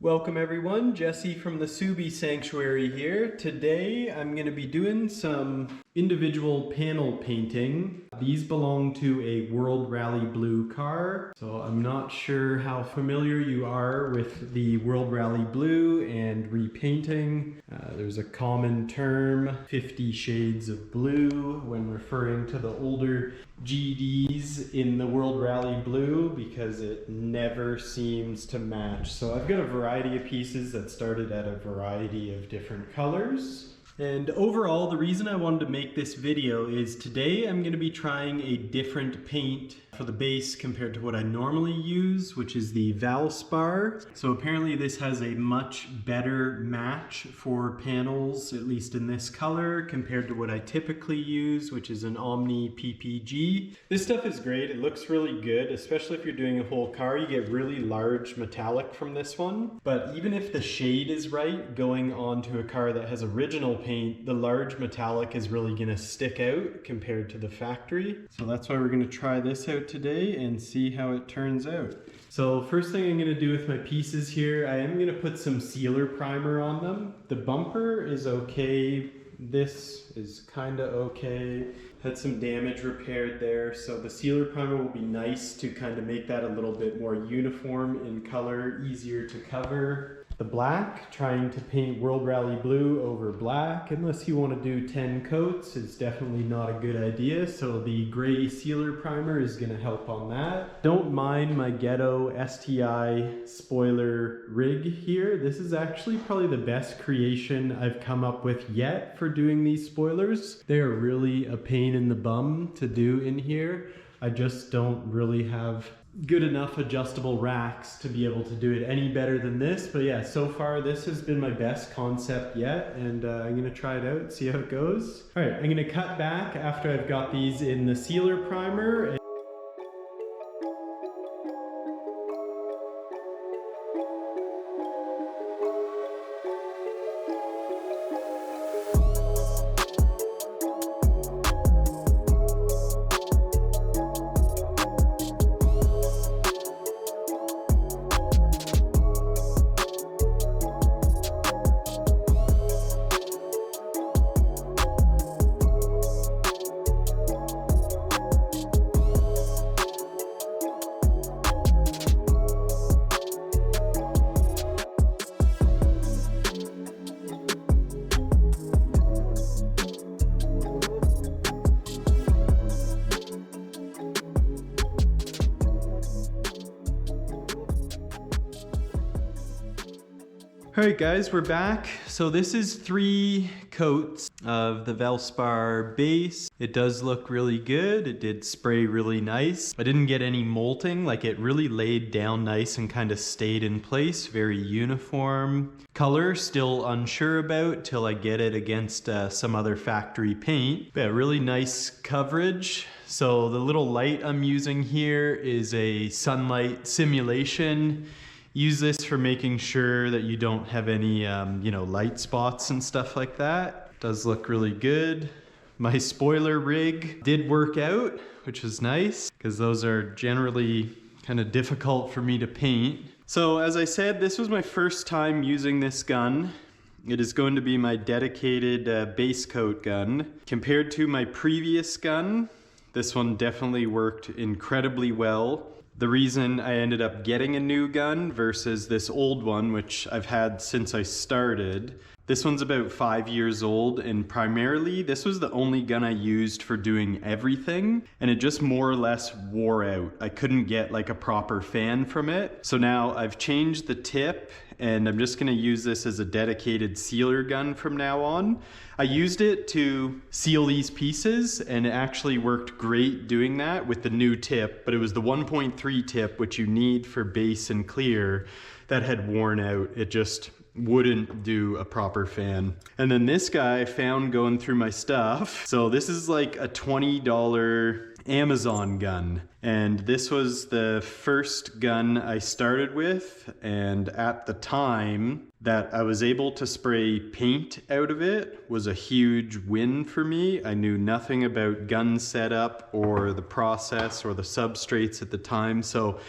Welcome everyone, Jesse from the Subi Sanctuary here. Today I'm going to be doing some individual panel painting. These belong to a World Rally Blue car, so I'm not sure how familiar you are with the World Rally Blue and repainting. There's a common term, 50 shades of blue, when referring to the older GDs in the World Rally Blue because it never seems to match. So I've got a variety of pieces that started at a variety of different colors. And overall, the reason I wanted to make this video is today I'm going to be trying a different paint for the base compared to what I normally use, which is the Valspar. So apparently this has a much better match for panels, at least in this color, compared to what I typically use, which is an Omni PPG. This stuff is great. It looks really good, especially if you're doing a whole car. You get really large metallic from this one. But even if the shade is right, going onto a car that has original paint, the large metallic is really gonna stick out compared to the factory. So that's why we're gonna try this out today and see how it turns out. So first thing I'm gonna do with my pieces here, I am gonna put some sealer primer on them. The bumper is okay. This is kinda okay. Had some damage repaired there, so the sealer primer will be nice to kind of make that a little bit more uniform in color, easier to cover. The black, trying to paint World Rally Blue over black, unless you want to do 10 coats, is definitely not a good idea, so the gray sealer primer is going to help on that. Don't mind my ghetto STI spoiler rig here. This is actually probably the best creation I've come up with yet for doing these spoilers. They are really a pain in the bum to do in here. I just don't really have good enough adjustable racks to be able to do it any better than this. But yeah, so far this has been my best concept yet, and I'm gonna try it out, see how it goes. All right, I'm gonna cut back after I've got these in the sealer primer. Alright guys, we're back. So this is 3 coats of the Valspar base. It does look really good. It did spray really nice. I didn't get any molting, like it really laid down nice and kind of stayed in place, very uniform. Color, still unsure about till I get it against some other factory paint. But really nice coverage. So the little light I'm using here is a sunlight simulation. Use this for making sure that you don't have any, light spots and stuff like that. Does look really good. My spoiler rig did work out, which was nice, because those are generally kind of difficult for me to paint. So as I said, this was my first time using this gun. It is going to be my dedicated base coat gun. Compared to my previous gun, this one definitely worked incredibly well. The reason I ended up getting a new gun versus this old one, which I've had since I started, this one's about 5 years old, and primarily this was the only gun I used for doing everything, and it just more or less wore out. I couldn't get like a proper fan from it. So now I've changed the tip, and I'm just gonna use this as a dedicated sealer gun from now on. I used it to seal these pieces, and it actually worked great doing that with the new tip, but it was the 1.3 tip, which you need for base and clear, that had worn out. It just wouldn't do a proper fan. And then this guy I found going through my stuff. So this is like a $20 Amazon gun. And this was the first gun I started with. And at the time that I was able to spray paint out of it was a huge win for me. I knew nothing about gun setup or the process or the substrates at the time. So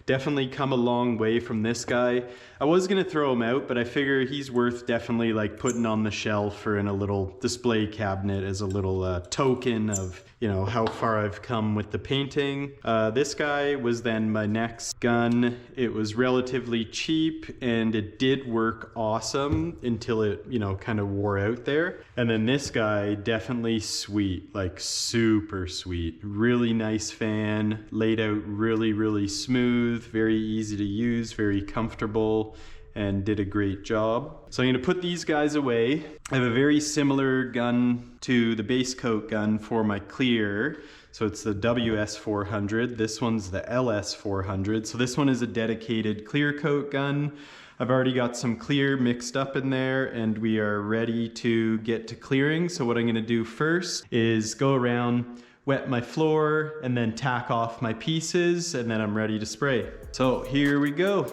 definitely come a long way from this guy. I was gonna throw him out, but I figure he's worth definitely like putting on the shelf or in a little display cabinet as a little token of, you know, how far I've come with the painting. This guy was then my next gun. It was relatively cheap and it did work awesome until it, you know, kind of wore out there. And then this guy, definitely sweet, like super sweet. Really nice fan, laid out really, really smooth, very easy to use, very comfortable, and did a great job. So I'm gonna put these guys away. I have a very similar gun to the base coat gun for my clear. So it's the WS400. This one's the LS400. So this one is a dedicated clear coat gun. I've already got some clear mixed up in there and we are ready to get to clearing. So what I'm gonna do first is go around, wet my floor, and then tack off my pieces, and then I'm ready to spray. So here we go.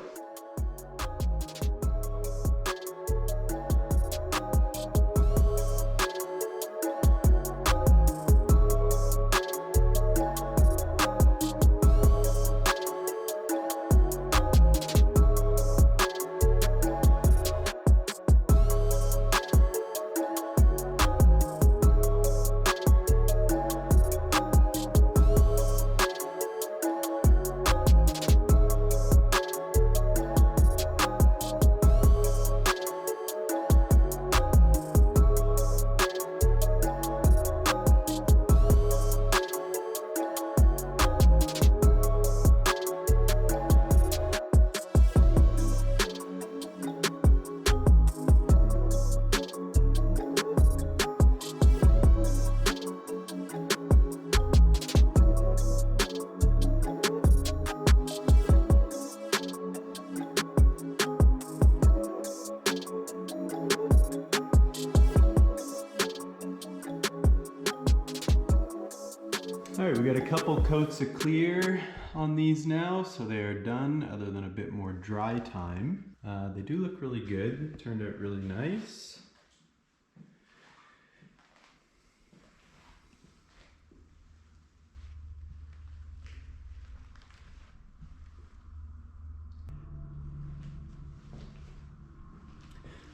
All right, we got a couple coats of clear on these now, so they are done, other than a bit more dry time. They do look really good, turned out really nice.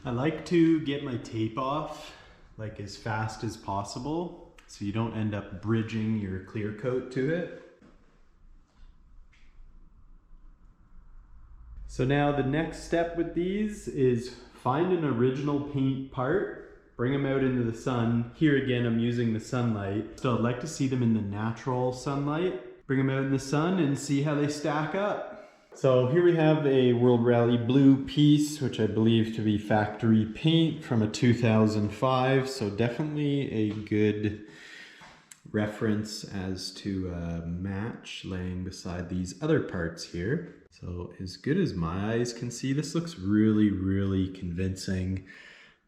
I like to get my tape off like as fast as possible, so you don't end up bridging your clear coat to it. So now the next step with these is find an original paint part, bring them out into the sun. Here again, I'm using the sunlight. So I'd like to see them in the natural sunlight. Bring them out in the sun and see how they stack up. So here we have a World Rally Blue piece, which I believe to be factory paint from a 2005. So definitely a good reference as to a match laying beside these other parts here. So as good as my eyes can see, this looks really, really convincing.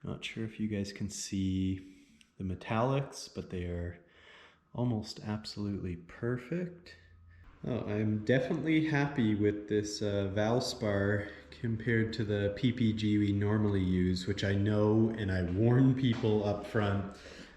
Not sure if you guys can see the metallics, but they are almost absolutely perfect. Oh, I'm definitely happy with this Valspar compared to the PPG we normally use, which I know and I warn people up front,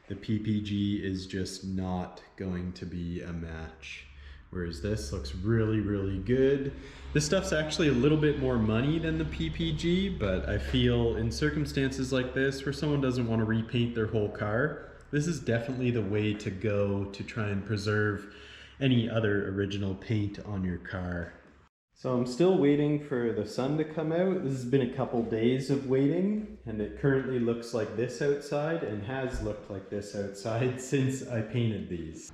the PPG is just not going to be a match. Whereas this looks really, really good. This stuff's actually a little bit more money than the PPG, but I feel in circumstances like this where someone doesn't want to repaint their whole car, this is definitely the way to go to try and preserve any other original paint on your car. So I'm still waiting for the sun to come out. This has been a couple days of waiting, and it currently looks like this outside and has looked like this outside since I painted these.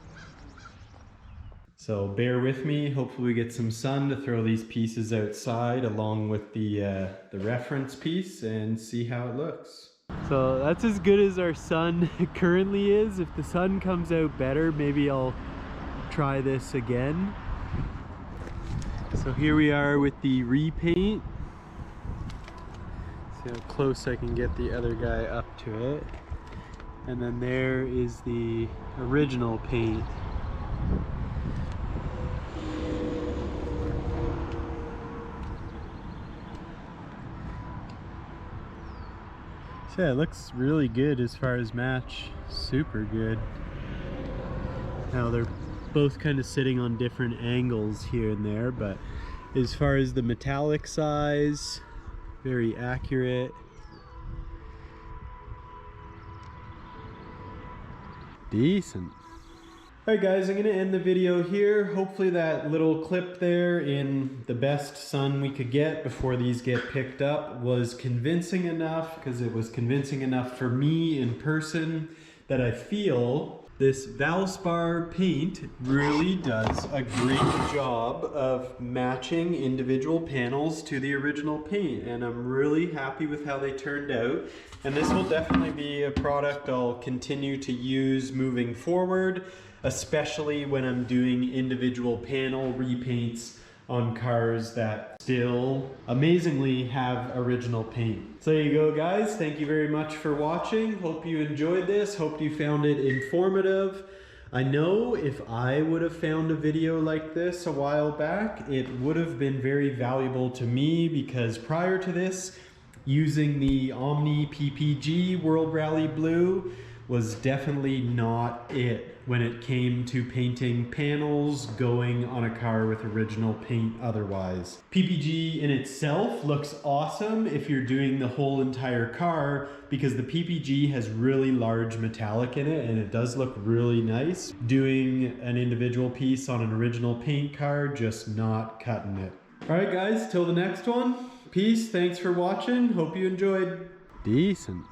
So bear with me, hopefully we get some sun to throw these pieces outside along with the reference piece and see how it looks. So that's as good as our sun currently is. If the sun comes out better, maybe I'll try this again. So here we are with the repaint. See how close I can get the other guy up to it. And then there is the original paint. So yeah, it looks really good as far as match. Super good. Now they're both kind of sitting on different angles here and there, but as far as the metallic size, Very accurate. Decent. Alright guys, I'm going to end the video here. Hopefully that little clip there in the best sun we could get before these get picked up was convincing enough, because it was convincing enough for me in person that I feel this Valspar paint really does a great job of matching individual panels to the original paint, and I'm really happy with how they turned out. And this will definitely be a product I'll continue to use moving forward, especially when I'm doing individual panel repaints on cars that still amazingly have original paint. So there you go guys, thank you very much for watching. Hope you enjoyed this, hope you found it informative. I know if I would have found a video like this a while back, it would have been very valuable to me, because prior to this, using the Omni PPG World Rally Blue was definitely not it when it came to painting panels going on a car with original paint otherwise. PPG in itself looks awesome if you're doing the whole entire car, because the PPG has really large metallic in it and it does look really nice. Doing an individual piece on an original paint car, just not cutting it. Alright guys, till the next one, peace, thanks for watching, hope you enjoyed. Decent.